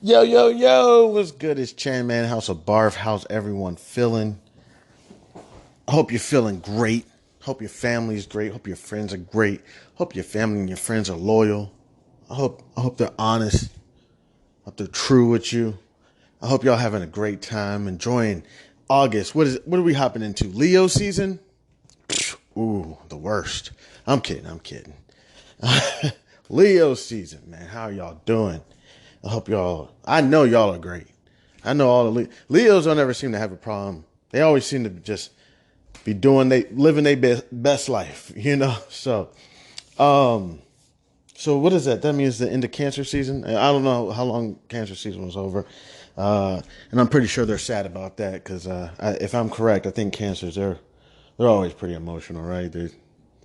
Yo, yo, yo, what's good? It's Chan Man, House of Barf. How's everyone feeling? I hope you're feeling great. Hope your family's great. Hope your friends are great. Hope your family and your friends are loyal. I hope they're honest. Hope they're true with you. I hope y'all having a great time, enjoying August. What are we hopping into? Leo season? Ooh, the worst. I'm kidding. Leo season, man. How are y'all doing? I know y'all are great. I know all the Leos don't ever seem to have a problem. They always seem to just be living their best life, you know? So what is that? That means the end of cancer season. I don't know how long cancer season was over. And I'm pretty sure they're sad about that because if I'm correct, I think cancers, they're always pretty emotional, right? They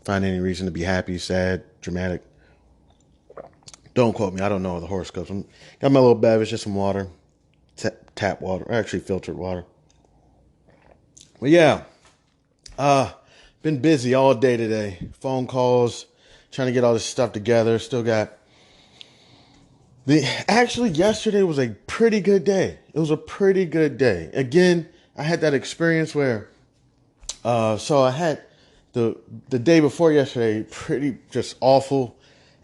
find any reason to be happy, sad, dramatic. Don't quote me. I don't know the horoscopes. Got my little beverage, just some water, tap water, or actually filtered water. But yeah, been busy all day today. Phone calls, trying to get all this stuff together. Still got actually yesterday was a pretty good day. It was a pretty good day. Again, I had that experience where, so I had the day before yesterday pretty just awful,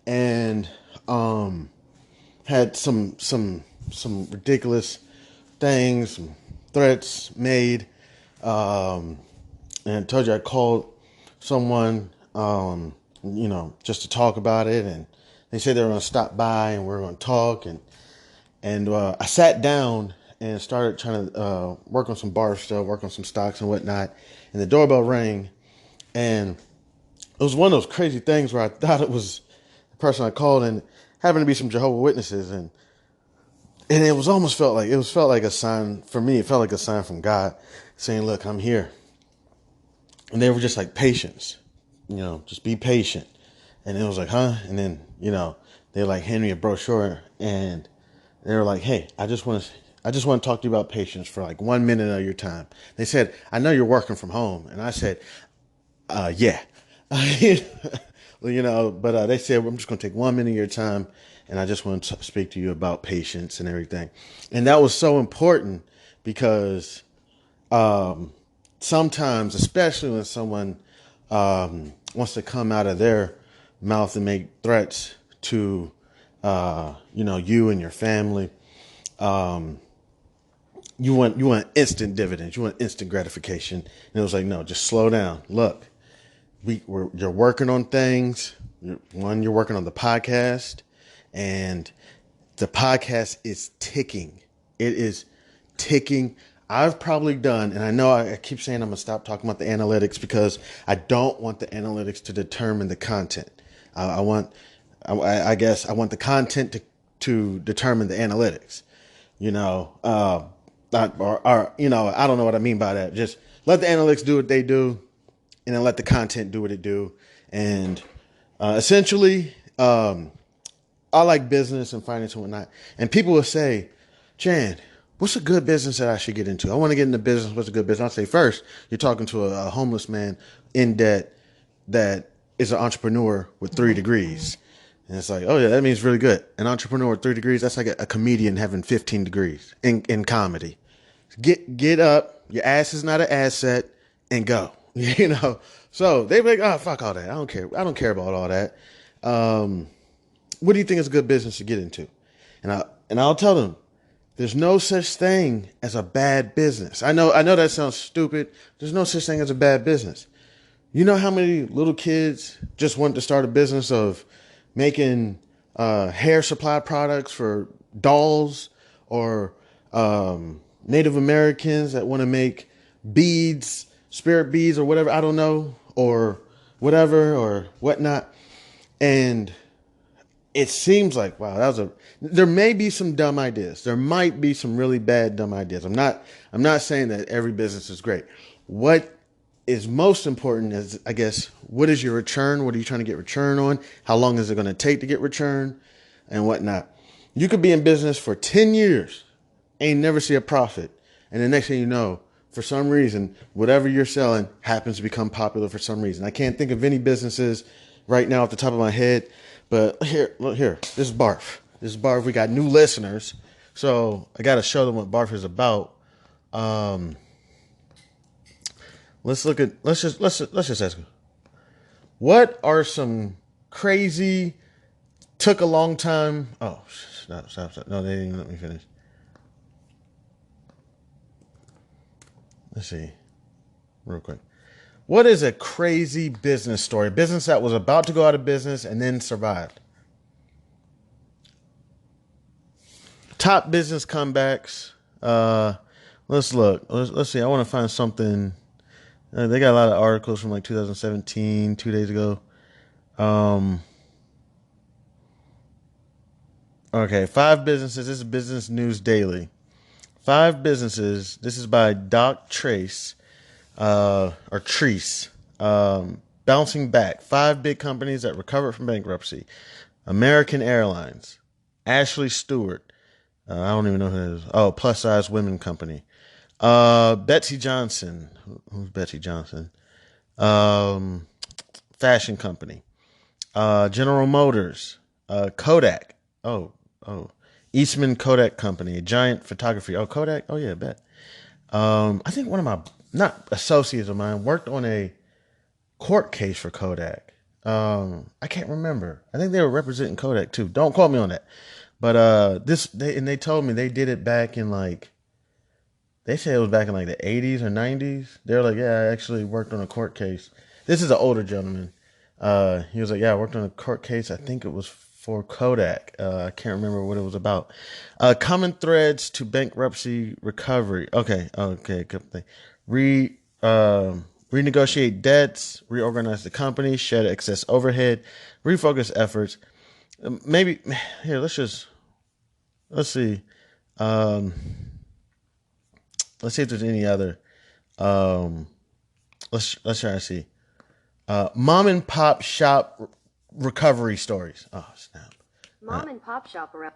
and had some ridiculous things, some threats made. And I told you I called someone, just to talk about it, and they said they were going to stop by and we are going to talk, and I sat down and started trying to work on some bar stuff, work on some stocks and whatnot, and the doorbell rang, and it was one of those crazy things where I thought it was the person I called, and happened to be some Jehovah's Witnesses, and it was almost felt like a sign for me. It felt like a sign from God saying, "Look, I'm here." And they were just like, patience, just be patient. And it was like, huh? And then, they like hand me a brochure, and they were like, "Hey, I just want to talk to you about patience for like 1 minute of your time." They said, "I know you're working from home." And I said, yeah. But they said, "I'm just going to take 1 minute of your time, and I just want to speak to you about patience and everything." And that was so important because sometimes, especially when someone wants to come out of their mouth and make threats to, you and your family, you want instant dividends, you want instant gratification. And it was like, no, just slow down. Look, you're working on things. You're working on the podcast, and the podcast is ticking. It is ticking. I've probably done, and I know I keep saying I'm going to stop talking about the analytics because I don't want the analytics to determine the content. I guess I want the content to determine the analytics, I don't know what I mean by that. Just let the analytics do what they do, and then let the content do what it do. And essentially, I like business and finance and whatnot. And people will say, "Chan, what's a good business that I should get into? I want to get into business. What's a good business?" I'll say, first, you're talking to a homeless man in debt that is an entrepreneur with 3 degrees. And it's like, oh yeah, that means really good. An entrepreneur with 3 degrees, that's like a comedian having 15 degrees in comedy. Get up, your ass is not an asset, and go. So they be like, "Oh, fuck all that. I don't care. I don't care about all that. What do you think is a good business to get into?" And I'll tell them, there's no such thing as a bad business. I know that sounds stupid. There's no such thing as a bad business. You know how many little kids just want to start a business of making hair supply products for dolls, or Native Americans that want to make beads, spirit beads or whatever, I don't know, or whatever or whatnot. And it seems like, wow, there may be some dumb ideas. There might be some really bad dumb ideas. I'm not saying that every business is great. What is most important is, I guess, what is your return? What are you trying to get return on? How long is it going to take to get return and whatnot? You could be in business for 10 years, ain't never see a profit. And the next thing you know, for some reason, whatever you're selling happens to become popular for some reason. I can't think of any businesses right now off the top of my head, but look here, this is Barf. We got new listeners. So I got to show them what Barf is about. Um, let's just ask them. What are some crazy, took a long time? Oh, stop. No, they didn't even let me finish. Let's see, real quick. What is a crazy business story? A business that was about to go out of business and then survived. Top business comebacks. Let's look. Let's see. I want to find something. They got a lot of articles from like 2017, 2 days ago. Um, okay, five businesses. This is Business News Daily. Five businesses. This is by Doc Trace, or Treese. Bouncing back. Five big companies that recovered from bankruptcy. American Airlines. Ashley Stewart. I don't even know who that is. Oh, Plus Size Women Company. Betsy Johnson. Who's Betsy Johnson? Um, Fashion Company. General Motors. Kodak. Oh. Eastman Kodak Company. A giant photography. Oh, Kodak. Oh, yeah, bet. I think one of my, not associates of mine, worked on a court case for Kodak. I can't remember. I think they were representing Kodak too. Don't quote me on that. But they told me they did it back in like, they said it was back in like the 80s or 90s. They're like, yeah, I actually worked on a court case. This is an older gentleman. He was like, yeah, I worked on a court case. I think it was for Kodak. I can't remember what it was about. Common threads to bankruptcy recovery. Okay, good thing. Renegotiate debts, reorganize the company, shed excess overhead, refocus efforts. Maybe here, let's see. Um, let's see if there's any other. Um, let's try to see. Mom and pop shop recovery stories. Oh snap! Mom and pop shop around.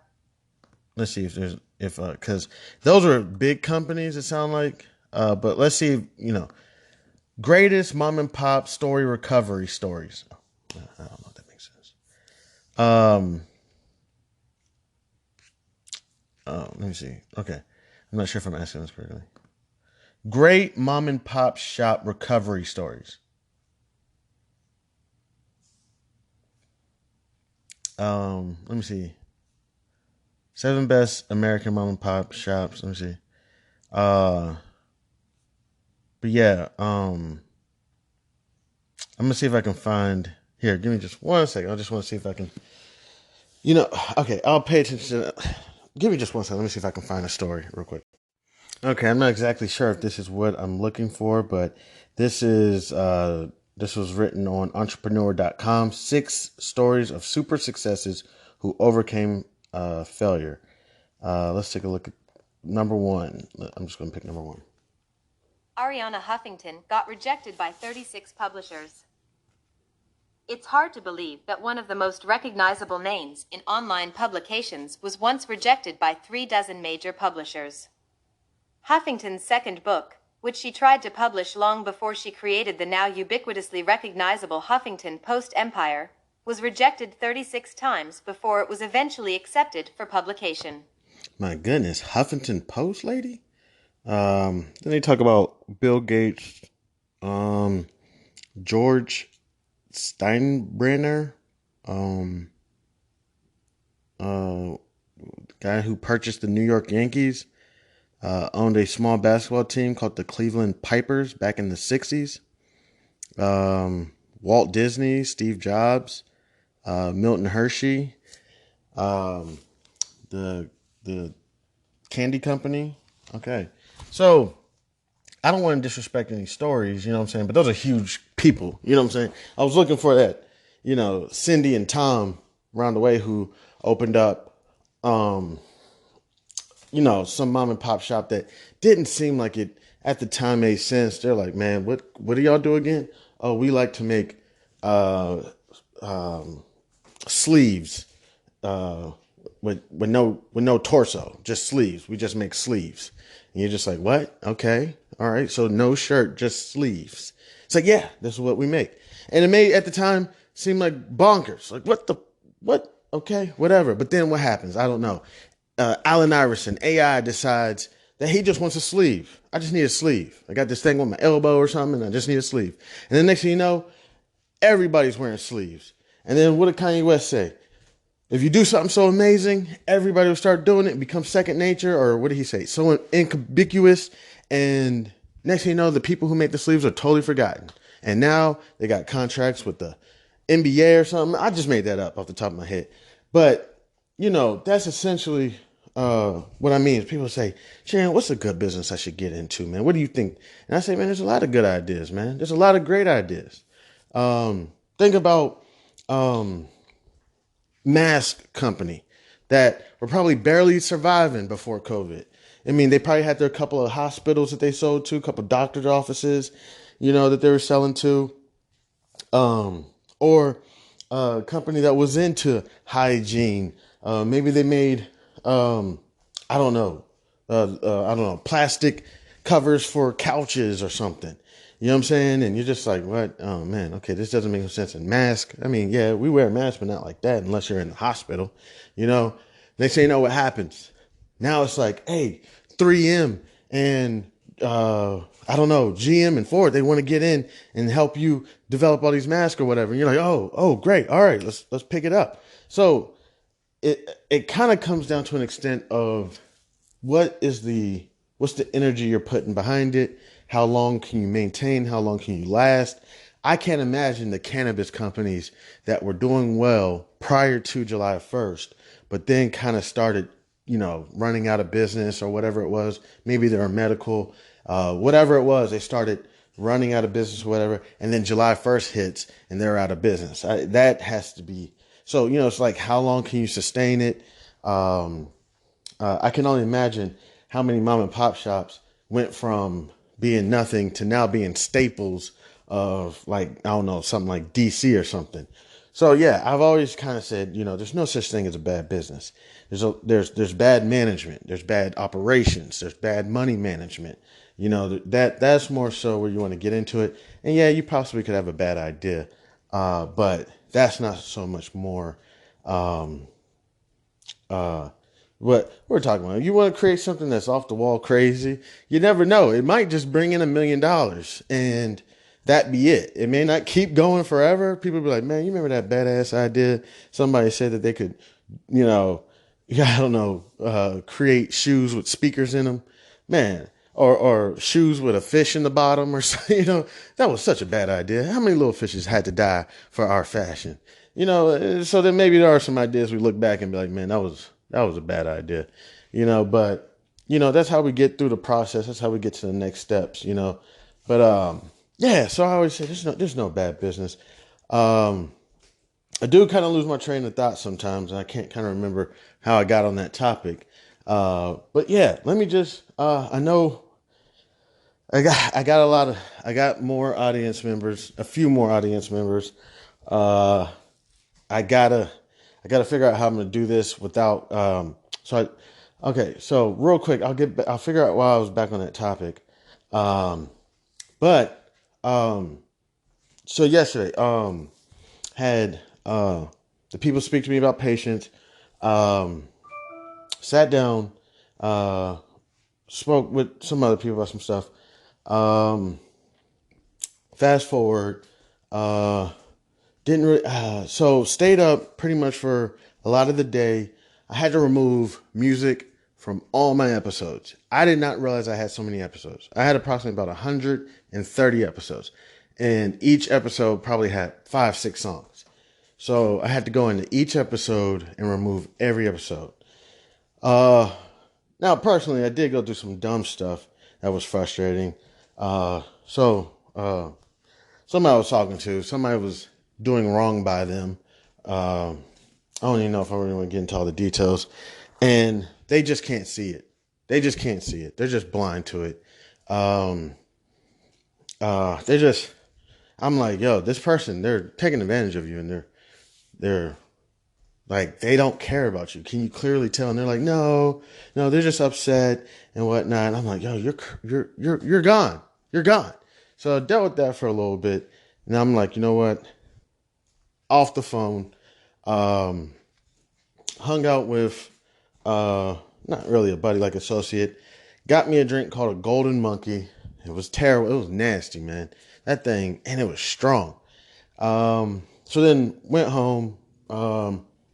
Let's see if because those are big companies. It sound like. But let's see. Greatest mom and pop story recovery stories. I don't know if that makes sense. Um. Oh, let me see. Okay, I'm not sure if I'm asking this correctly. Great mom and pop shop recovery stories. Let me see. Seven best American mom and pop shops. Let me see. Uh, but yeah. I'm gonna see if I can find. Here, give me just 1 second. I just want to see if I can. Okay. I'll pay attention to that. Give me just 1 second. Let me see if I can find a story real quick. Okay, I'm not exactly sure if this is what I'm looking for, but this was written on entrepreneur.com. 6 stories of super successes who overcame failure. Let's take a look at number one. I'm just going to pick number one. Arianna Huffington got rejected by 36 publishers. It's hard to believe that one of the most recognizable names in online publications was once rejected by 36 major publishers. Huffington's second book, which she tried to publish long before she created the now ubiquitously recognizable Huffington Post empire, was rejected 36 times before it was eventually accepted for publication. My goodness, Huffington Post lady? Then they talk about Bill Gates, George Steinbrenner, guy who purchased the New York Yankees, owned a small basketball team called the Cleveland Pipers back in the 60s. Walt Disney, Steve Jobs, Milton Hershey, the candy company. Okay. So I don't want to disrespect any stories, you know what I'm saying? But those are huge people, you know what I'm saying? I was looking for that, Cindy and Tom around the way who opened up, some mom and pop shop that didn't seem like it at the time made sense. They're like, man, what do y'all do again? Oh, we like to make sleeves with no torso, just sleeves. We just make sleeves. And you're just like, what? Okay. All right. So no shirt, just sleeves. It's like, yeah, this is what we make. And it made at the time seem like bonkers. Like what? Okay, whatever. But then what happens? I don't know. Allen Iverson, AI, decides that he just wants a sleeve. I just need a sleeve. I got this thing on my elbow or something, and I just need a sleeve. And then next thing you know, everybody's wearing sleeves. And then what did Kanye West say? If you do something so amazing, everybody will start doing it and become second nature, or what did he say? So inconspicuous. And next thing you know, the people who make the sleeves are totally forgotten. And now they got contracts with the NBA or something. I just made that up off the top of my head. But, that's essentially what I mean. Is people say, Sharon, what's a good business I should get into, man? What do you think? And I say, man, there's a lot of good ideas, man. There's a lot of great ideas. Think about mask company that were probably barely surviving before COVID. I mean, they probably had their couple of hospitals that they sold to, a couple of doctor's offices, that they were selling to, or a company that was into hygiene. Maybe they made, I don't know, plastic covers for couches or something. You know what I'm saying? And you're just like, what? Oh man, okay, this doesn't make no sense. And mask, I mean, yeah, we wear a mask, but not like that unless you're in the hospital. They say, what happens? Now it's like, hey, 3M and I don't know, GM and Ford, they want to get in and help you develop all these masks or whatever. And you're like, oh, great, all right, let's pick it up. So it kind of comes down to an extent of what's the energy you're putting behind it? How long can you maintain? How long can you last? I can't imagine the cannabis companies that were doing well prior to July 1st, but then kind of started, running out of business or whatever it was. Maybe they're medical, whatever it was, they started running out of business or whatever. And then July 1st hits and they're out of business. That has to be, so, it's like, how long can you sustain it? I can only imagine how many mom and pop shops went from being nothing to now being staples of, like, I don't know, something like DC or something. So yeah, I've always kind of said, there's no such thing as a bad business. There's bad management, there's bad operations, there's bad money management. That's more so where you want to get into it. And yeah, you possibly could have a bad idea, but that's not so much more what we're talking about. You want to create something that's off the wall crazy, you never know. It might just bring in $1 million and that be it. It may not keep going forever. People be like, man, you remember that badass idea? Somebody said that they could, I don't know, create shoes with speakers in them, man, or shoes with a fish in the bottom or something. That was such a bad idea. How many little fishes had to die for our fashion? So then maybe there are some ideas we look back and be like, man, that was a bad idea, but that's how we get through the process. That's how we get to the next steps, but, yeah. So I always say there's no bad business. I do kind of lose my train of thought sometimes. And I can't kind of remember how I got on that topic. But yeah, let me just, I know I got more audience members, a few more audience members. I gotta figure out how I'm gonna do this without. Okay. So real quick, I'll figure out why I was back on that topic. But so yesterday, had the people speak to me about patience. Sat down, spoke with some other people about some stuff. Fast forward, didn't re- so stayed up pretty much for a lot of the day. I had to remove music from all my episodes. I did not realize I had so many episodes. I had approximately about 130 episodes, and each episode probably had 5-6 songs. So I had to go into each episode and remove every episode. Now personally, I did go through some dumb stuff that was frustrating. Somebody I was talking to, somebody was doing wrong by them. I don't even know if I really want to get into all the details. And they just can't see it. They just can't see it. They're just blind to it. I'm like, yo, this person, they're taking advantage of you, and they're like, they don't care about you. Can you clearly tell? And they're like, no, they're just upset and whatnot. And I'm like, yo, you're gone. You're gone. So I dealt with that for a little bit. And I'm like, you know what? Off the phone, hung out with not really a buddy, like associate, got me a drink called a Golden Monkey. It was terrible. It was nasty, man. That thing, and it was strong. So then went home,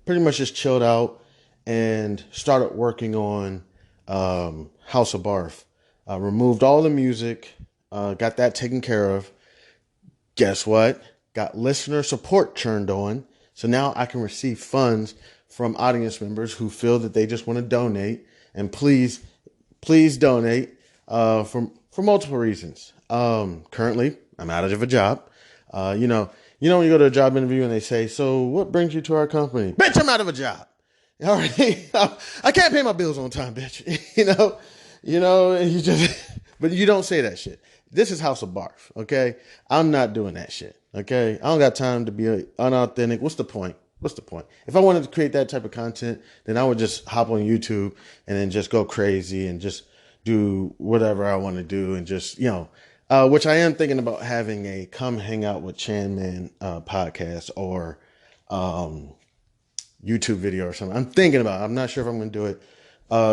pretty much just chilled out and started working on House of Barf. Removed all the music, got that taken care of. Guess what? Got listener support turned on. So now I can receive funds from audience members who feel that they just want to donate. And please donate for multiple reasons. Currently, I'm out of a job. When you go to a job interview and they say, "So what brings you to our company?" Bitch, I'm out of a job. All right, I can't pay my bills on time, bitch. And you just, but you don't say that shit. This is House of Barf, okay? I'm not doing that shit, okay? I don't got time to be unauthentic. What's the point? What's the point? If I wanted to create that type of content, then I would just hop on YouTube and then just go crazy and just do whatever I want to do and just, which I am thinking about having a come hang out with Chan Man podcast or YouTube video or something. I'm thinking about it. I'm not sure if I'm going to do it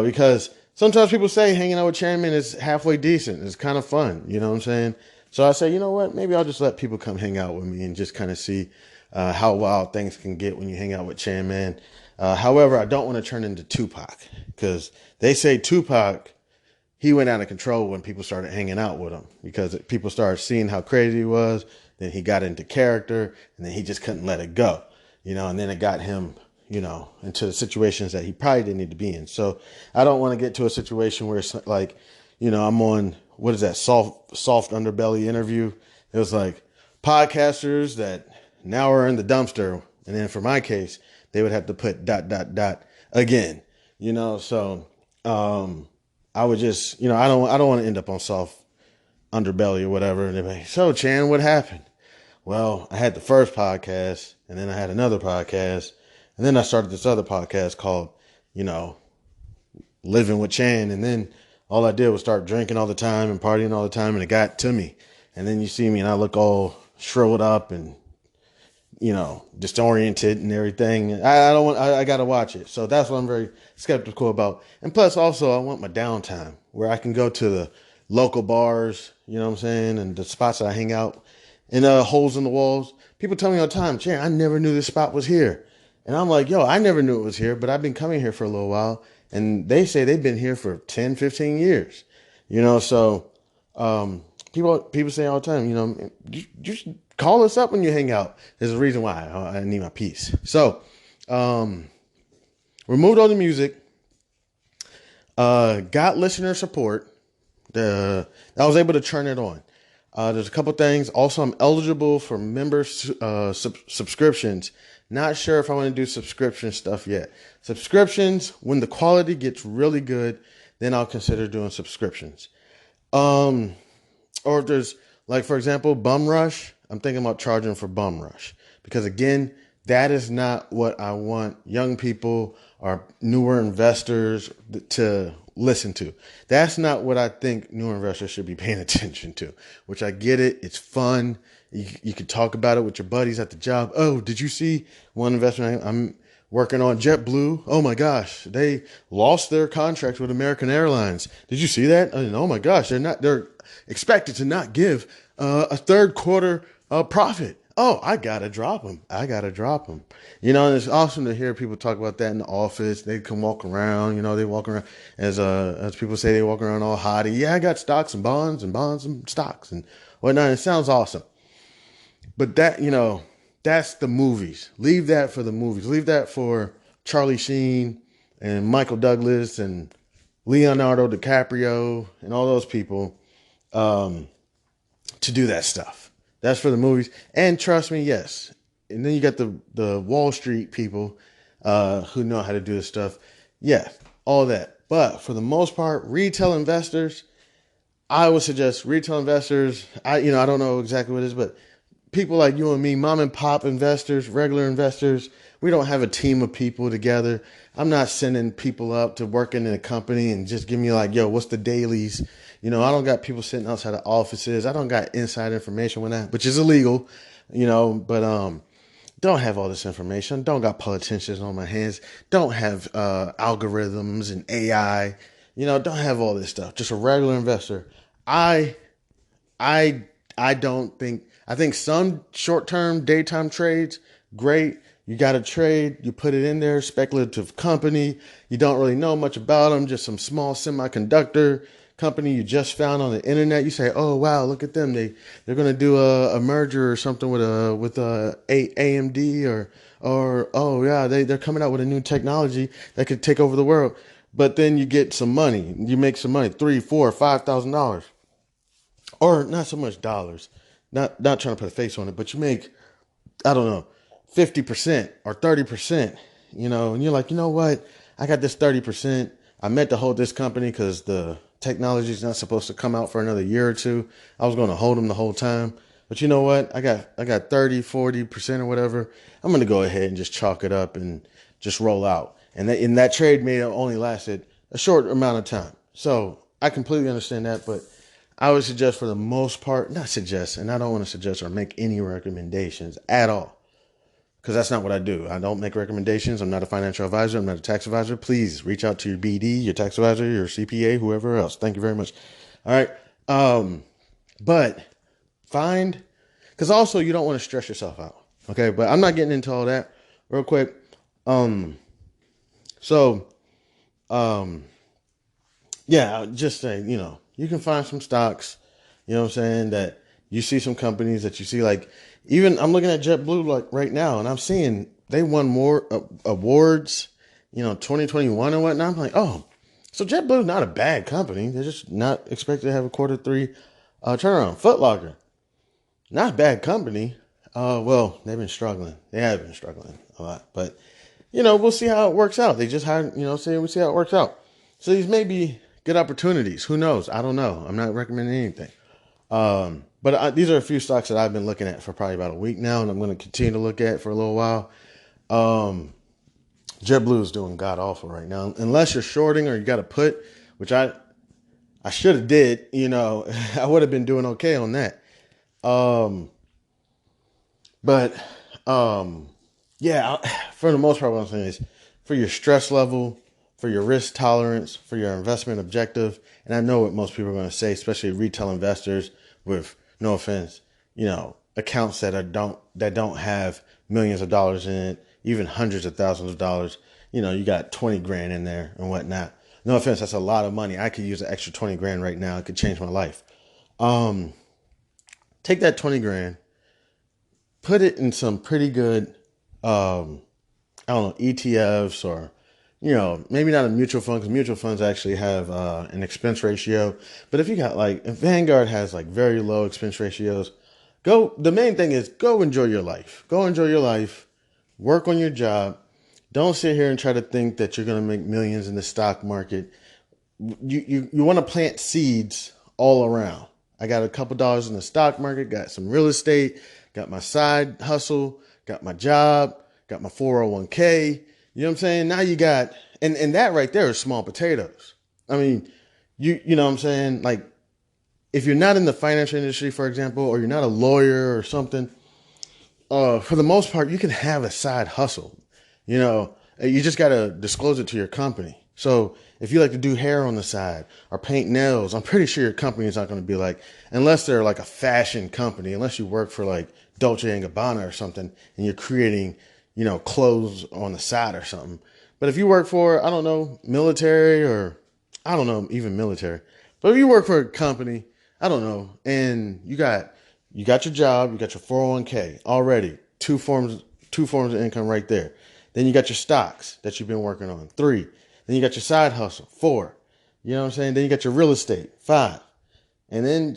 because sometimes people say hanging out with Chan Man is halfway decent. It's kind of fun. You know what I'm saying? So I say, you know what? Maybe I'll just let people come hang out with me and just kind of see how wild things can get when you hang out with Chan Man. However, I don't want to turn into Tupac because they say Tupac, he went out of control when people started hanging out with him because people started seeing how crazy he was. Then he got into character and then he just couldn't let it go, and then it got him, into the situations that he probably didn't need to be in. So I don't want to get to a situation where it's like, I'm on, what is that? Soft underbelly interview. It was like podcasters that now are in the dumpster. And then for my case, they would have to put ... again, so, I would just, I don't want to end up on soft underbelly or whatever. And they're like, "So Chan, what happened?" Well, I had the first podcast and then I had another podcast and then I started this other podcast called, Living with Chan. And then all I did was start drinking all the time and partying all the time. And it got to me. And then you see me and I look all shriveled up and, disoriented and everything. I got to watch it. So that's what I'm very skeptical about. And plus also I want my downtime where I can go to the local bars, you know what I'm saying? And the spots that I hang out in, holes in the walls. People tell me all the time, "Chan, I never knew this spot was here." And I'm like, yo, I never knew it was here, but I've been coming here for a little while. And they say they've been here for 10, 15 years, so, people say all the time, you just call us up when you hang out. There's a reason why I need my peace. So, removed all the music, got listener support. I was able to turn it on. There's a couple things. Also, I'm eligible for member subscriptions. Not sure if I want to do subscription stuff yet. Subscriptions, when the quality gets really good, then I'll consider doing subscriptions. Or if there's, like, for example, Bum Rush, I'm thinking about charging for Bum Rush. Because, again, that is not what I want young people or newer investors to listen to. That's not what I think newer investors should be paying attention to, which I get it. It's fun. You can talk about it with your buddies at the job. "Oh, did you see one investment I'm working on? JetBlue. Oh my gosh, they lost their contract with American Airlines. Did you see that? And oh my gosh, they're expected to not give a third quarter profit. Oh, I gotta drop them. And it's awesome to hear people talk about that in the office. They can walk around, they walk around as people say, they walk around all haughty. "Yeah, I got stocks and bonds and stocks and whatnot." It sounds awesome. But that, that's the movies. Leave that for the movies. Leave that for Charlie Sheen and Michael Douglas and Leonardo DiCaprio and all those people to do that stuff. That's for the movies. And trust me, yes. And then you got the Wall Street people who know how to do this stuff. Yeah, all that. But for the most part, retail investors, I would suggest retail investors. I don't know exactly what it is, but people like you and me, mom and pop investors, regular investors, we don't have a team of people together. I'm not sending people up to working in a company and just give me like, "Yo, what's the dailies?" I don't got people sitting outside of offices. I don't got inside information with that, which is illegal, but don't have all this information. Don't got politicians on my hands. Don't have algorithms and AI. Don't have all this stuff. Just a regular investor. I I I don't think I think some short-term daytime trades great. You got to trade, you put it in there, speculative company. You don't really know much about them, just some small semiconductor company you just found on the internet. You say, "Oh wow, look at them. They're going to do a merger or something with AMD or oh yeah, they're coming out with a new technology that could take over the world." But then you get some money. You make some money, 3, 4, $5,000, or not so much dollars. Not trying to put a face on it, but you make, I don't know, 50% or 30%, and you're like, you know what? I got this 30%. I meant to hold this company because the technology is not supposed to come out for another year or two. I was going to hold them the whole time. But you know what? I got 30, 40% or whatever. I'm going to go ahead and just chalk it up and just roll out. And that trade may have only lasted a short amount of time. So I completely understand that, but I would suggest, for the most part, not suggest, and I don't want to suggest or make any recommendations at all, because that's not what I do. I don't make recommendations. I'm not a financial advisor. I'm not a tax advisor. Please reach out to your BD, your tax advisor, your CPA, whoever else. Thank you very much. All right. But find, because also you don't want to stress yourself out. Okay. But I'm not getting into all that real quick. So, yeah, I'll just say, you can find some stocks, what I'm saying, that you see some companies that you see, like, even I'm looking at JetBlue like right now, and I'm seeing they won more awards, 2021 and whatnot. I'm like, oh, so JetBlue's not a bad company. They're just not expected to have a Q3 turnaround. Foot Locker, not a bad company. Well, they've been struggling. They have been struggling a lot, but we'll see how it works out. They just hired, we'll see how it works out. So these may be good opportunities. Who knows? I don't know. I'm not recommending anything. But these are a few stocks that I've been looking at for probably about a week now, and I'm going to continue to look at for a little while. JetBlue is doing god awful right now, unless you're shorting or you got to put, which I should have did. I would have been doing okay on that. But yeah, for the most part, what I'm saying is, for your stress level, for your risk tolerance, for your investment objective, and I know what most people are going to say, especially retail investors with, no offense, accounts that don't have millions of dollars in it, even hundreds of thousands of dollars. You got 20 grand in there and whatnot. No offense, that's a lot of money. I could use an extra 20 grand right now. It could change my life. Take that 20 grand, put it in some pretty good, I don't know, ETFs, or maybe not a mutual fund, because mutual funds actually have an expense ratio. But if you got if Vanguard has very low expense ratios, the main thing is go enjoy your life. Go enjoy your life. Work on your job. Don't sit here and try to think that you're going to make millions in the stock market. You want to plant seeds all around. I got a couple dollars in the stock market, got some real estate, got my side hustle, got my job, got my 401k. You know what I'm saying? Now you got, and that right there is small potatoes. I mean, you know what I'm saying? If you're not in the financial industry, for example, or you're not a lawyer or something, for the most part, you can have a side hustle. You just got to disclose it to your company. So if you like to do hair on the side or paint nails, I'm pretty sure your company is not going to be unless they're a fashion company, unless you work for Dolce and Gabbana or something, and you're creating, clothes on the side or something. But if you work for, I don't know, military, or I don't know, even military, but if you work for a company, I don't know, and you got your job, you got your 401k already, two forms of income right there. Then you got your stocks that you've been working on, 3. Then you got your side hustle, 4. You know what I'm saying? Then you got your real estate, 5. And then,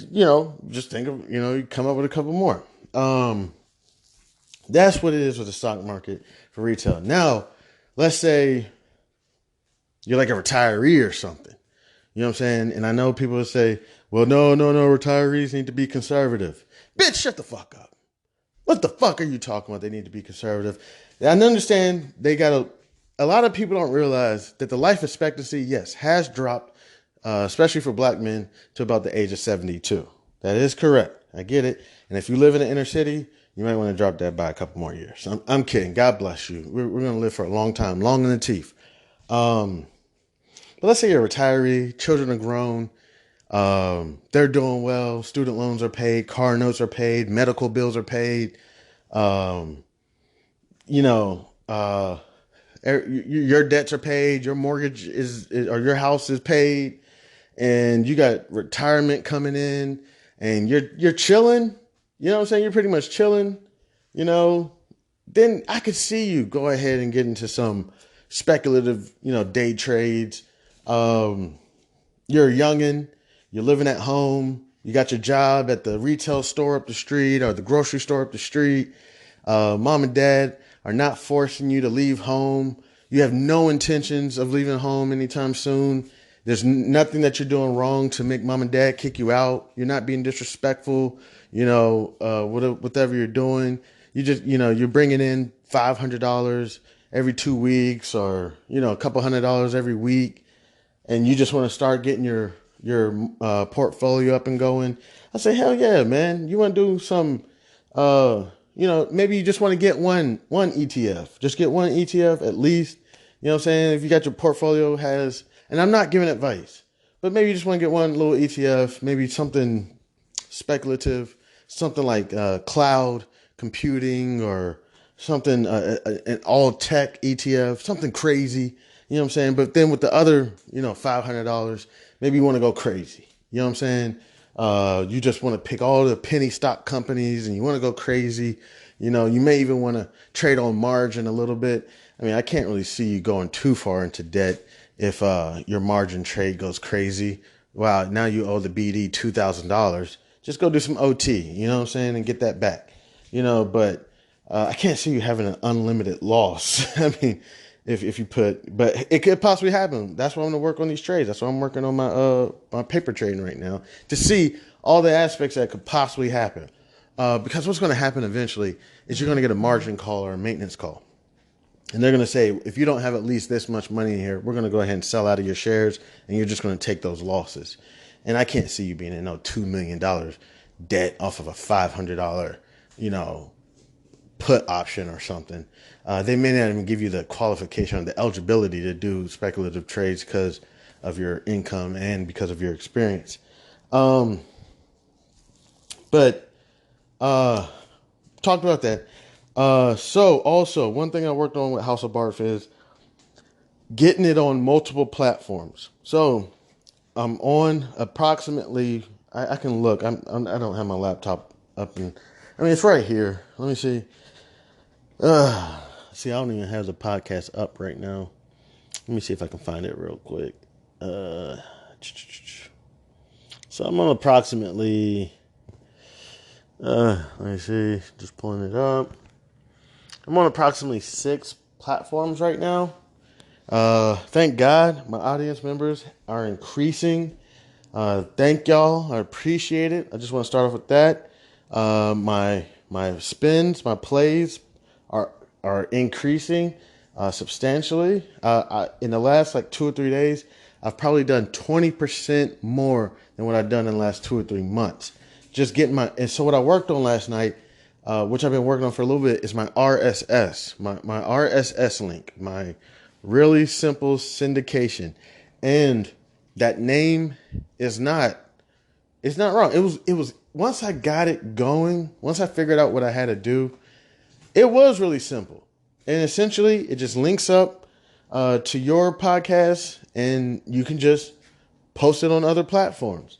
just think of, you come up with a couple more. That's what it is with the stock market for retail. Now, let's say you're like a retiree or something. You know what I'm saying? And I know people will say, well, no, retirees need to be conservative. Bitch, shut the fuck up. What the fuck are you talking about? They need to be conservative. I understand a lot of people don't realize that the life expectancy, yes, has dropped, especially for black men, to about the age of 72. That is correct. I get it. And if you live in the inner city, you might want to drop that by a couple more years. I'm kidding. God bless you. We're going to live for a long time, long in the teeth. But let's say you're a retiree, children are grown, they're doing well, student loans are paid, car notes are paid, medical bills are paid, um, you know, your debts are paid, your mortgage is or your house is paid, and you got retirement coming in, and you're chilling. You know what I'm saying? You're pretty much chilling. You know, then I could see you go ahead and get into some speculative, day trades. You're a youngin', you're living at home, you got your job at the retail store up the street or the grocery store up the street. Mom and dad are not forcing you to leave home. You have no intentions of leaving home anytime soon. There's nothing that you're doing wrong to make mom and dad kick you out. You're not being disrespectful, whatever you're doing. You just, you're bringing in $500 every 2 weeks or, a couple $100 every week. And you just want to start getting your portfolio up and going. I say, hell yeah, man. You want to do some, maybe you just want to get one ETF. Just get one ETF at least. You know what I'm saying? If you got your portfolio and I'm not giving advice, but maybe you just want to get one little ETF, maybe something speculative, something like cloud computing or something, an all tech ETF, something crazy. You know what I'm saying? But then with the other, $500, maybe you want to go crazy. You know what I'm saying? You just want to pick all the penny stock companies and you want to go crazy. You may even want to trade on margin a little bit. I mean, I can't really see you going too far into debt if your margin trade goes crazy. Wow, now you owe the BD $2,000. Just go do some OT, you know what I'm saying, and get that back. But I can't see you having an unlimited loss. I mean, if you but it could possibly happen. That's why I'm going to work on these trades. That's why I'm working on my paper trading right now to see all the aspects that could possibly happen. Because what's going to happen eventually is you're going to get a margin call or a maintenance call. And they're going to say, if you don't have at least this much money in here, we're going to go ahead and sell out of your shares and you're just going to take those losses. And I can't see you being in no $2 million debt off of a $500, put option or something. They may not even give you the qualification or the eligibility to do speculative trades because of your income and because of your experience. But talked about that. So also one thing I worked on with House of Barf is getting it on multiple platforms. So I'm on approximately, I can look, I don't have my laptop up and, it's right here. Let me see. See, I don't even have the podcast up right now. Let me see if I can find it real quick. So I'm on approximately, let me see, just pulling it up. I'm on approximately 6 platforms right now. Thank God my audience members are increasing. Thank y'all. I appreciate it. I just want to start off with that. My spins, my plays are increasing substantially. In the last 2 or 3 days, I've probably done 20% more than what I've done in the last 2 or 3 months. Just getting and so what I worked on last night, which I've been working on for a little bit, is my RSS, my RSS link, my really simple syndication. And that name is it's not wrong. It was once I got it going, once I figured out what I had to do, it was really simple. And essentially it just links up to your podcast and you can just post it on other platforms.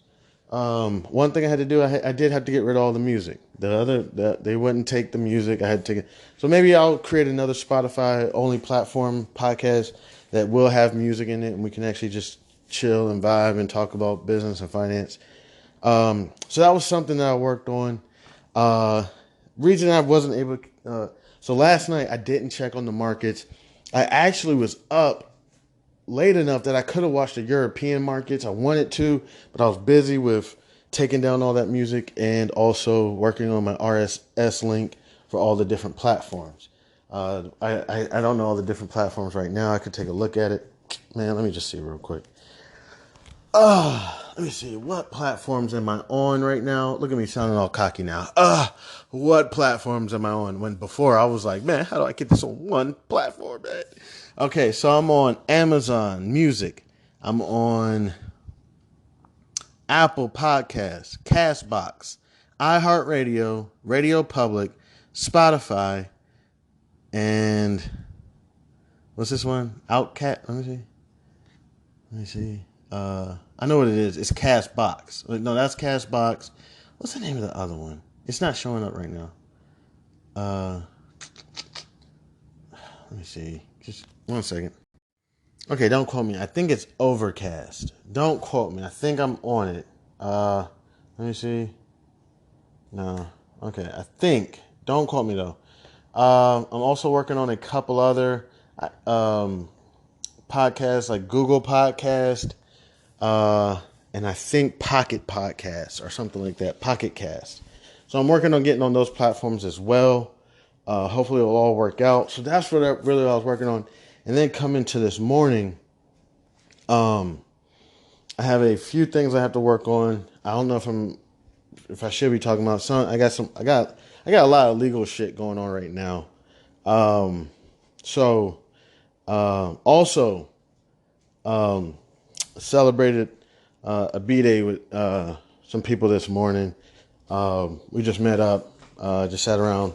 One thing I had to do, I did have to get rid of all the music. They wouldn't take the music. I had to take it. So maybe I'll create another Spotify only platform podcast that will have music in it and we can actually just chill and vibe and talk about business and finance. So that was something that I worked on. Reason I wasn't able so last night I didn't check on the markets. I actually was up late enough that I could have watched the European markets. I wanted to, but I was busy with taking down all that music and also working on my RSS link for all the different platforms. I don't know all the different platforms right now. I could take a look at it. Man, let me just see real quick. let me see. What platforms am I on right now? Look at me sounding all cocky now. What platforms am I on? When before I was like, man, how do I get this on one platform, man? Okay, so I'm on Amazon Music. I'm on Apple Podcasts, Castbox, iHeartRadio, Radio Public, Spotify, and what's this one? Outcat. Let me see. I know what it is. It's Castbox. No, that's Castbox. What's the name of the other one? It's not showing up right now. Let me see. Just 1 second. Okay, don't quote me. I think it's Overcast. Don't quote me. I think I'm on it. Let me see. No. Okay, I think. Don't quote me though. I'm also working on a couple other podcasts like Google Podcast, and I think Pocket Podcasts or something like that. Pocket Cast. So I'm working on getting on those platforms as well. Hopefully it'll all work out. So that's what I was working on. And then coming to this morning, I have a few things I have to work on. I don't know if I should be talking about some. I got a lot of legal shit going on right now. Also, celebrated a B-Day with some people this morning. We just met up, just sat around,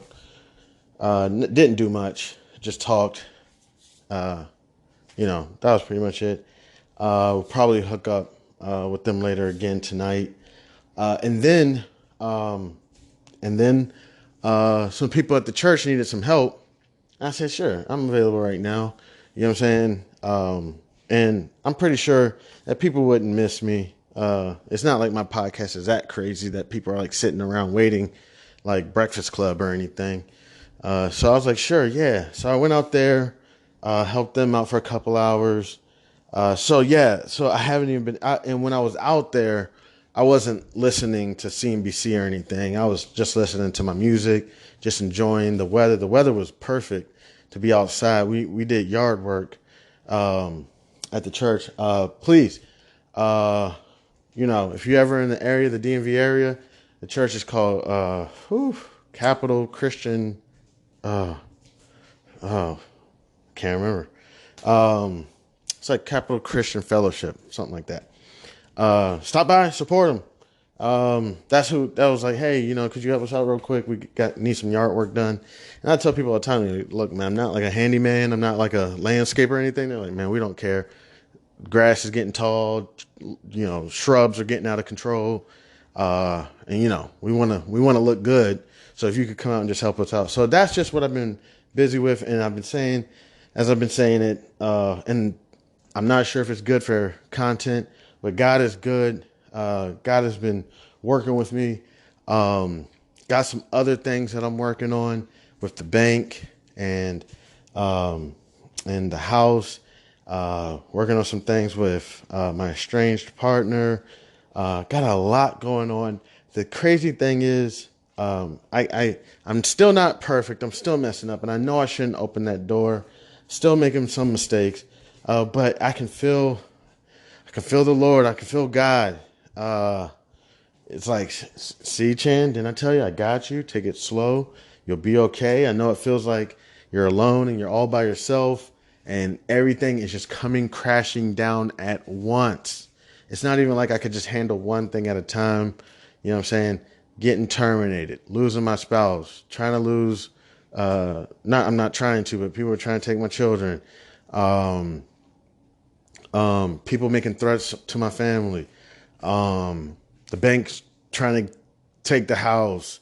didn't do much, just talked. That was pretty much it. We'll probably hook up with them later again tonight. And then some people at the church needed some help. I said, sure, I'm available right now. You know what I'm saying? And I'm pretty sure that people wouldn't miss me. It's not like my podcast is that crazy that people are like sitting around waiting like Breakfast Club or anything. So I was like, sure, yeah. So I went out there, helped them out for a couple hours. So I haven't even been out. And when I was out there, I wasn't listening to CNBC or anything. I was just listening to my music, just enjoying the weather. The weather was perfect to be outside. We did yard work at the church. Please, if you're ever in the area, the DMV area, the church is called Capital Christian. Can't remember. It's like Capital Christian Fellowship, something like that. Stop by, support them. That was like, hey, could you help us out real quick? We need some yard work done. And I tell people all the time, look, man, I'm not like a handyman. I'm not like a landscaper or anything. They're like, man, we don't care. Grass is getting tall. Shrubs are getting out of control. And we want to look good. So if you could come out and just help us out. So that's just what I've been busy with. And I've been saying it, and I'm not sure if it's good for content, but God is good. God has been working with me. Got some other things that I'm working on with the bank and the house. Working on some things with my estranged partner. Got a lot going on. The crazy thing is, I'm still not perfect. I'm still messing up, and I know I shouldn't open that door. Still making some mistakes, but I can feel the Lord. I can feel God. It's like, see, Chan, didn't I tell you I got you? Take it slow. You'll be okay. I know it feels like you're alone and you're all by yourself and everything is just coming crashing down at once. It's not even like I could just handle one thing at a time. You know what I'm saying? Getting terminated, losing my spouse, trying to lose, I'm not trying to, but people are trying to take my children. People making threats to my family. The bank's trying to take the house.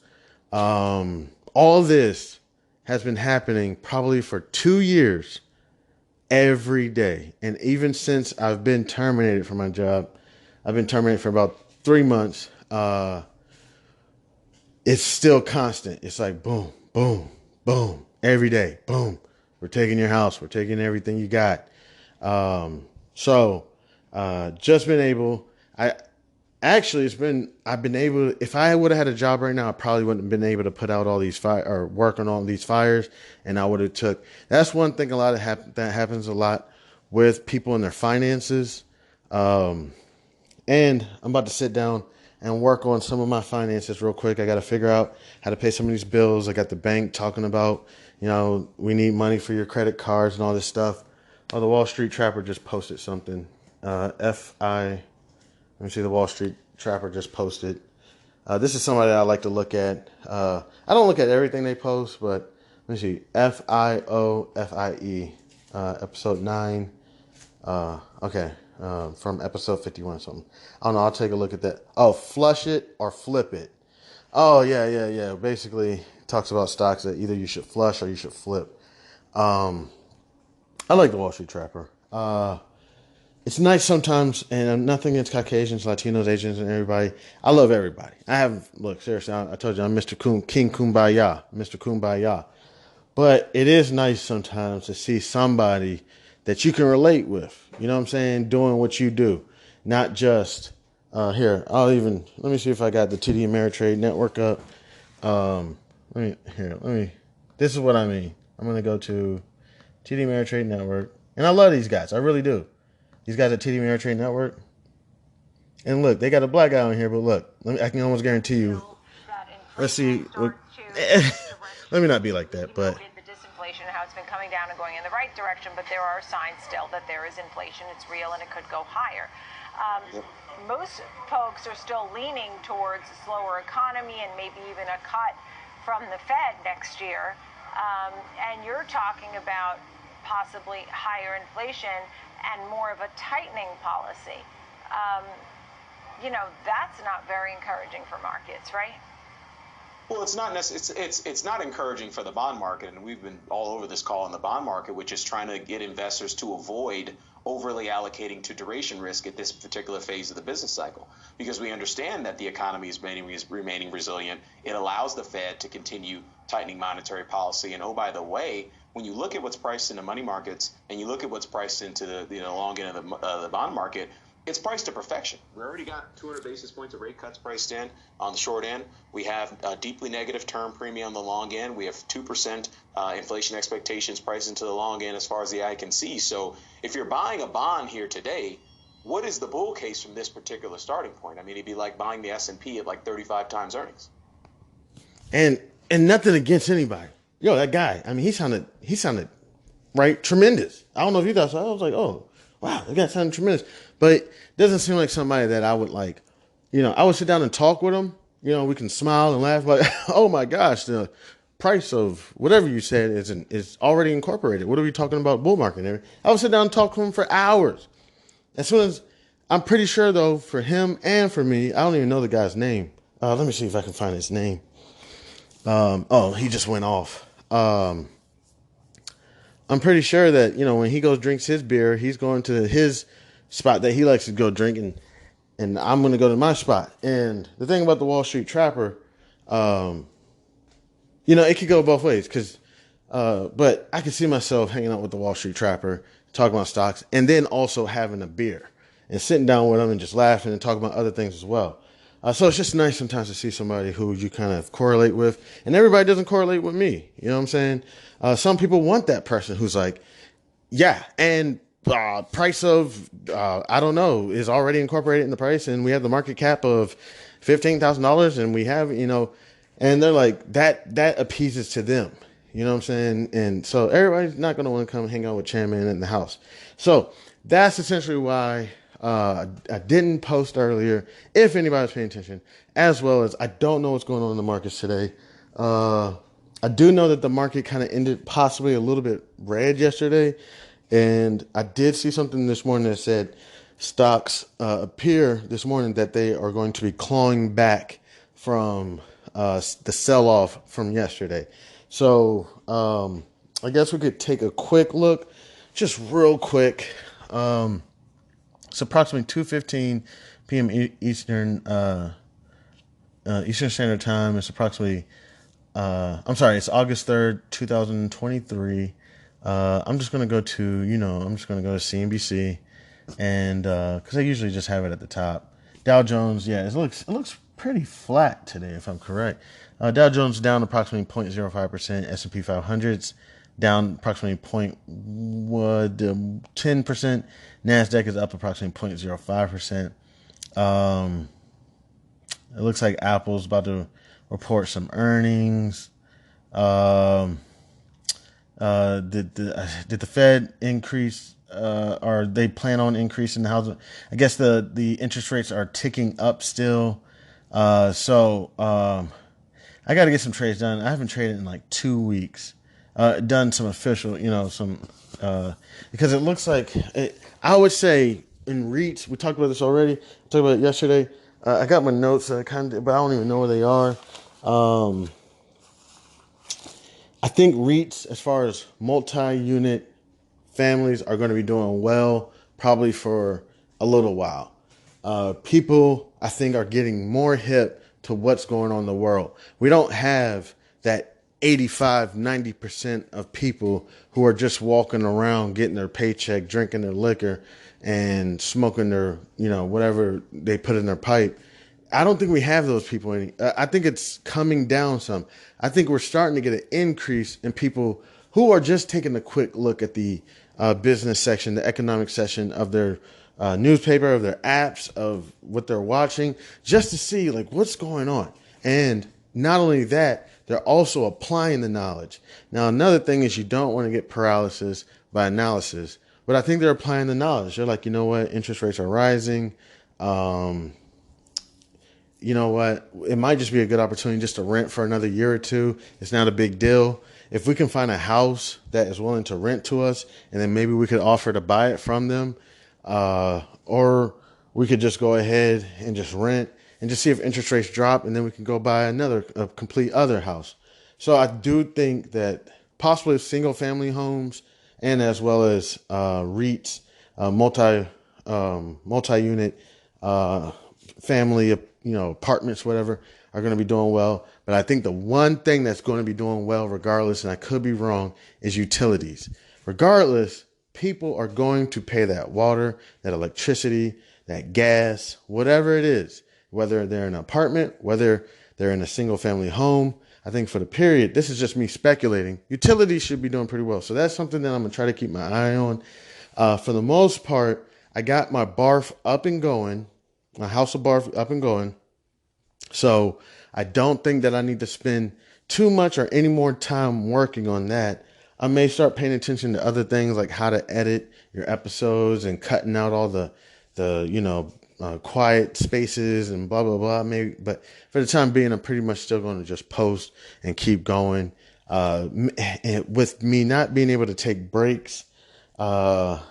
All this has been happening probably for 2 years every day. And even since I've been terminated from my job, I've been terminated for about 3 months. It's still constant. It's like boom, boom, boom, every day. Boom. We're taking your house. We're taking everything you got. Just been able, I've been able, if I would have had a job right now, I probably wouldn't have been able to put out all these fires or work on all these fires. And I would have that's one thing that happens a lot with people and their finances. And I'm about to sit down and work on some of my finances real quick. I got to figure out how to pay some of these bills. I got the bank talking about, we need money for your credit cards and all this stuff. Oh, the Wall Street Trapper just posted something. Let me see, the Wall Street Trapper just posted. This is somebody that I like to look at. I don't look at everything they post, but let me see. FIOFIE, episode 9. Okay. From episode 51 or something. I don't know. I'll take a look at that. Oh, flush it or flip it. Oh, yeah. Basically, talks about stocks that either you should flush or you should flip. I like the Wall Street Trapper. It's nice sometimes, and nothing against Caucasians, Latinos, Asians, and everybody. I love everybody. Look, seriously, I told you I'm King Kumbaya, Mr. Kumbaya. But it is nice sometimes to see somebody that you can relate with. You know what I'm saying? Doing what you do. Not just, let me see if I got the TD Ameritrade network up. This is what I mean. I'm going to go to TD Ameritrade network. And I love these guys. I really do. These guys at TD Ameritrade network. And look, they got a black guy on here, but look, I can almost guarantee you. Let's see. Let me not be like that, but disinflation, how it's been coming down and going in the right direction, but there are signs still that there is inflation. It's real and it could go higher. Most folks are still leaning towards a slower economy and maybe even a cut from the Fed next year. And you're talking about possibly higher inflation and more of a tightening policy. That's not very encouraging for markets, right? Well, it's not encouraging for the bond market, and we've been all over this call on the bond market, which is trying to get investors to avoid overly allocating to duration risk at this particular phase of the business cycle, because we understand that the economy is remaining resilient. It allows the Fed to continue tightening monetary policy, and oh, by the way, when you look at what's priced into money markets and you look at what's priced into the long end of the bond market, it's priced to perfection. We already got 200 basis points of rate cuts priced in on the short end. We have a deeply negative term premium on the long end. We have 2% inflation expectations priced into the long end as far as the eye can see. So if you're buying a bond here today, what is the bull case from this particular starting point? I mean, it'd be like buying the S&P at like 35 times earnings. And nothing against anybody. Yo, that guy, I mean, he sounded right, tremendous. I don't know if you thought so. I was like, oh, wow, that guy sounded tremendous. But it doesn't seem like somebody that I would like, I would sit down and talk with him. We can smile and laugh like, oh my gosh, the price of whatever you said is already incorporated. What are we talking about? Bull market. I would sit down and talk to him for hours. As soon as, I'm pretty sure though, for him and for me, I don't even know the guy's name. Let me see if I can find his name. He just went off. I'm pretty sure that, when he goes drinks his beer, he's going to his spot that he likes to go drink, and I'm going to go to my spot. And the thing about the Wall Street Trapper, it could go both ways but I could see myself hanging out with the Wall Street Trapper, talking about stocks, and then also having a beer and sitting down with him and just laughing and talking about other things as well. So it's just nice sometimes to see somebody who you kind of correlate with, and everybody doesn't correlate with me. You know what I'm saying? Some people want that person who's like, yeah, and price of, I don't know, is already incorporated in the price, and we have the market cap of $15,000, and we have, and they're like, that appeases to them. You know what I'm saying? And so everybody's not going to want to come hang out with Chairman in the house. So that's essentially why I didn't post earlier, if anybody's paying attention, as well as I don't know what's going on in the markets today. I do know that the market kind of ended possibly a little bit red yesterday. And I did see something this morning that said stocks appear this morning that they are going to be clawing back from the sell-off from yesterday. So I guess we could take a quick look, just real quick. It's approximately 2:15 p.m. Eastern Standard Time. It's approximately, it's August 3rd, 2023. I'm just going to go to, I'm just going to go to CNBC and, cause I usually just have it at the top. Dow Jones. Yeah, it looks pretty flat today, if I'm correct. Dow Jones down approximately 0.05%. S&P 500's down approximately 10%. NASDAQ is up approximately 0.05%. It looks like Apple's about to report some earnings. Um, did the Fed increase? Or they plan on increasing the housing? I guess the interest rates are ticking up still. So I got to get some trades done. I haven't traded in like 2 weeks. Done some official, because it looks like I would say in REITs. We talked about this already. We talked about it yesterday. I got my notes, but I don't even know where they are. I think REITs, as far as multi-unit families, are going to be doing well, probably for a little while. People, I think, are getting more hip to what's going on in the world. We don't have that 85, 90% of people who are just walking around getting their paycheck, drinking their liquor, and smoking their, whatever they put in their pipe. I don't think we have those people any. I think it's coming down some. I think we're starting to get an increase in people who are just taking a quick look at the business section, the economic section of their newspaper, of their apps, of what they're watching, just to see like what's going on. And not only that, they're also applying the knowledge. Now, another thing is you don't want to get paralysis by analysis, but I think they're applying the knowledge. They're like, you know what, interest rates are rising. You know what, it might just be a good opportunity just to rent for another year or two. It's not a big deal. If we can find a house that is willing to rent to us, and then maybe we could offer to buy it from them, or we could just go ahead and just rent and just see if interest rates drop, and then we can go buy a complete other house. So I do think that possibly single family homes and as well as REITs, multi-unit family, apartments, whatever, are going to be doing well. But I think the one thing that's going to be doing well regardless, and I could be wrong, is utilities. Regardless, people are going to pay that water, that electricity, that gas, whatever it is, whether they're in an apartment, whether they're in a single family home. I think for the period, this is just me speculating, utilities should be doing pretty well. So that's something that I'm going to try to keep my eye on. For the most part, I got my barf up and going, my house of barf up and going. So I don't think that I need to spend too much or any more time working on that. I may start paying attention to other things like how to edit your episodes and cutting out all the quiet spaces and blah, blah, blah. Maybe, but for the time being, I'm pretty much still going to just post and keep going. With me not being able to take breaks, I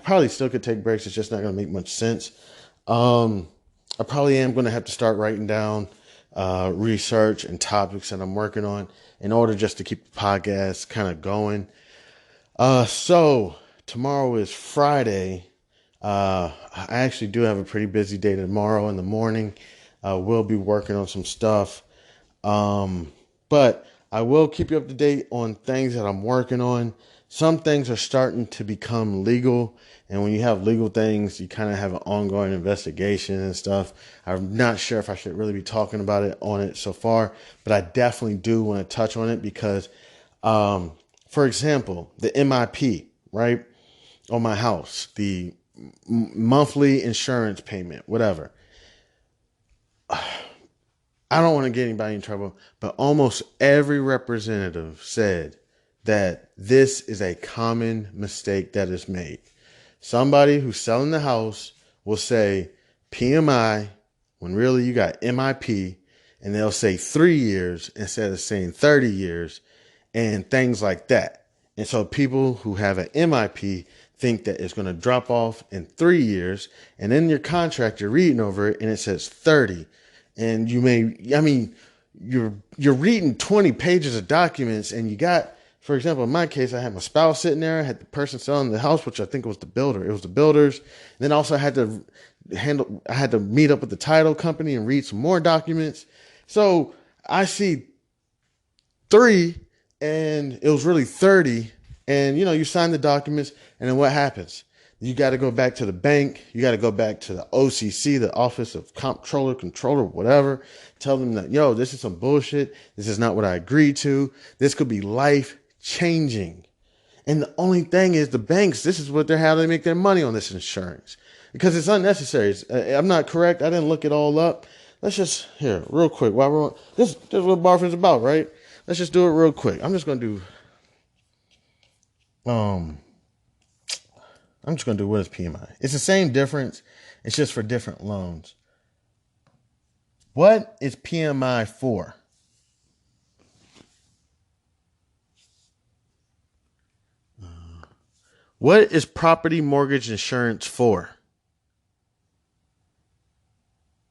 probably still could take breaks. It's just not going to make much sense. I probably am going to have to start writing down research and topics that I'm working on in order just to keep the podcast kind of going. So tomorrow is Friday. I actually do have a pretty busy day tomorrow in the morning. We'll be working on some stuff. But I will keep you up to date on things that I'm working on. Some things are starting to become legal. And when you have legal things, you kind of have an ongoing investigation and stuff. I'm not sure if I should really be talking about it on it so far, but I definitely do want to touch on it because, for example, the MIP, right, on my house, the monthly insurance payment, whatever. I don't want to get anybody in trouble, but almost every representative said that this is a common mistake that is made. Somebody who's selling the house will say PMI when really you got MIP, and they'll say 3 years instead of saying 30 years and things like that. And so people who have an MIP think that it's going to drop off in 3 years, and in your contract you're reading over it and it says 30. And you're reading 20 pages of documents, and you got, for example, in my case, I had my spouse sitting there. I had the person selling the house, which I think was the builder. It was the builders. And then also I had to meet up with the title company and read some more documents. So I see 3 and it was really 30. And, you sign the documents, and then what happens? You got to go back to the bank. You got to go back to the OCC, the Office of Controller, whatever. Tell them that, this is some bullshit. This is not what I agreed to. This could be life changing. And the only thing is the banks, this is how they make their money on this insurance. because it's unnecessary. I'm not correct. I didn't look it all up. Let's just, here, real quick, while we're on, this is what Barfing's about, right? Let's just do it real quick. I'm just going to do what is PMI. It's the same difference. It's just for different loans. What is PMI for? What is property mortgage insurance for?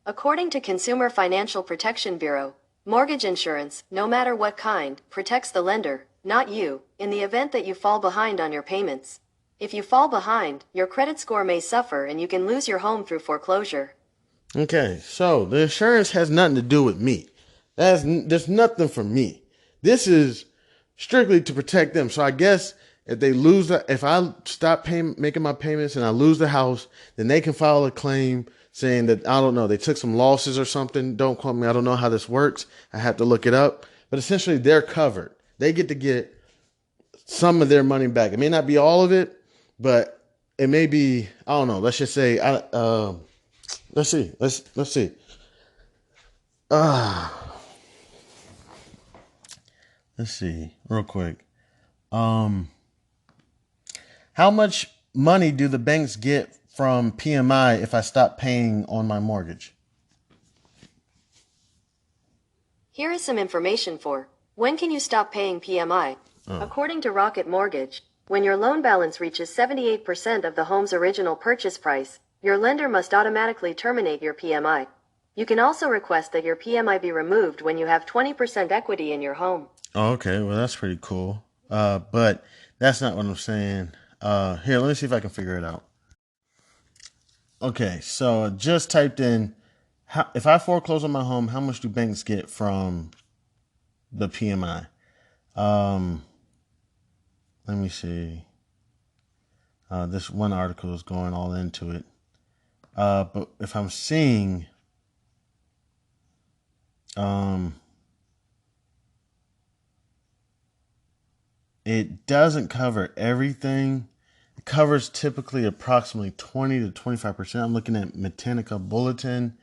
According to Consumer Financial Protection Bureau, mortgage insurance, no matter what kind, protects the lender, not you, in the event that you fall behind on your payments. If you fall behind, your credit score may suffer and you can lose your home through foreclosure. Okay, so the insurance has nothing to do with me. There's nothing for me. This is strictly to protect them. So I guess if I stop making my payments and I lose the house, then they can file a claim saying that, I don't know, they took some losses or something. Don't quote me. I don't know how this works. I have to look it up. But essentially, they're covered. They get to get some of their money back. It may not be all of it, but it may be, I don't know. Let's just say, let's see. Let's see. Let's see real quick. How much money do the banks get from PMI if I stop paying on my mortgage? Here is some information for when can you stop paying PMI? According to Rocket Mortgage, when your loan balance reaches 78% of the home's original purchase price, your lender must automatically terminate your PMI. You can also request that your PMI be removed when you have 20% equity in your home. Oh, okay, well, that's pretty cool. But that's not what I'm saying. Here, let me see if I can figure it out. Okay, so I just typed in, if I foreclose on my home, how much do banks get from the PMI? Let me see. This one article is going all into it. But if I'm seeing, it doesn't cover everything. It covers typically approximately 20 to 25%. I'm looking at Metallica Bulletin.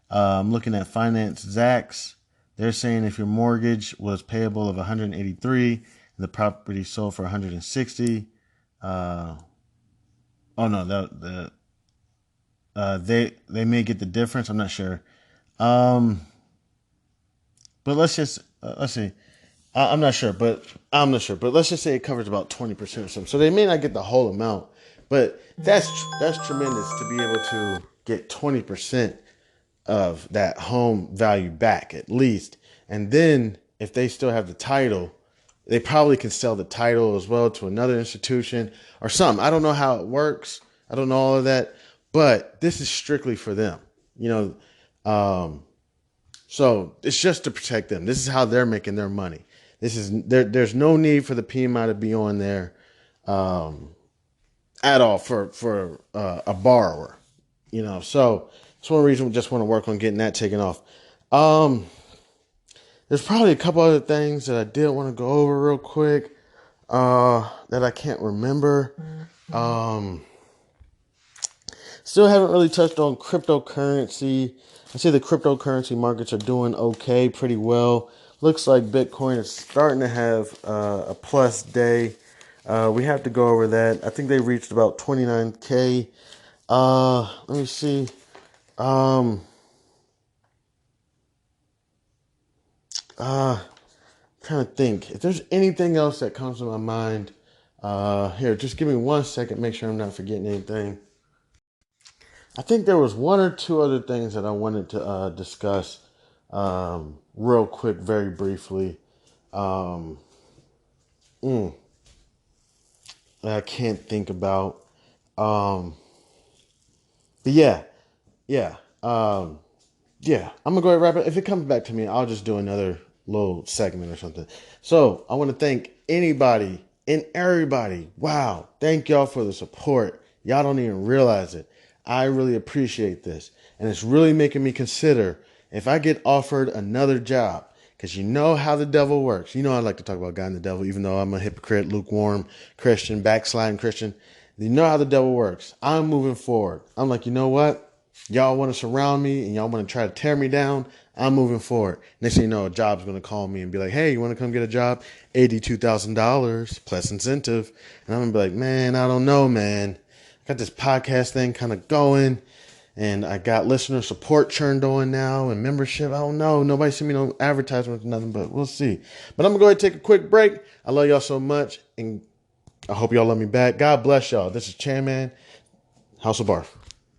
I'm looking at Finance Zacks. They're saying if your mortgage was payable of 183 and the property sold for 160, they may get the difference. I'm not sure. But let's see. I'm not sure, but let's just say it covers about 20% or something. So they may not get the whole amount, but that's tremendous to be able to get 20% of that home value back at least. And then if they still have the title, they probably can sell the title as well to another institution or something. I don't know how it works. I don't know all of that, but this is strictly for them, so it's just to protect them. This is how they're making their money. There's no need for the PMI to be on there at all for a borrower, So that's one reason we just want to work on getting that taken off. There's probably a couple other things that I did want to go over real quick that I can't remember. Still haven't really touched on cryptocurrency. I see the cryptocurrency markets are doing okay, pretty well. Looks like Bitcoin is starting to have a plus day. We have to go over that. I think they reached about 29K. Let me see. Trying to think if there's anything else that comes to my mind. Here, just give me 1 second. Make sure I'm not forgetting anything. I think there was one or two other things that I wanted to discuss real quick, very briefly. I can't think about. But yeah. I'm gonna go ahead and wrap it. If it comes back to me, I'll just do another little segment or something. So I want to thank anybody and everybody. Wow, thank y'all for the support. Y'all don't even realize it. I really appreciate this. And it's really making me consider if I get offered another job, because you know how the devil works. I like to talk about God and the devil, even though I'm a hypocrite, lukewarm Christian, backsliding Christian. You know how the devil works. I'm moving forward. I'm like, you know what? Y'all want to surround me and y'all want to try to tear me down. I'm moving forward. Next thing you know, a job's going to call me and be like, hey, you want to come get a job? $82,000 plus incentive. And I'm going to be like, man, I don't know, man. I got this podcast thing kind of going. And I got listener support churned on now and membership. I don't know. Nobody sent me no advertisements or nothing, but we'll see. But I'm going to go ahead and take a quick break. I love y'all so much. And I hope y'all love me back. God bless y'all. This is Chairman, House of Barf.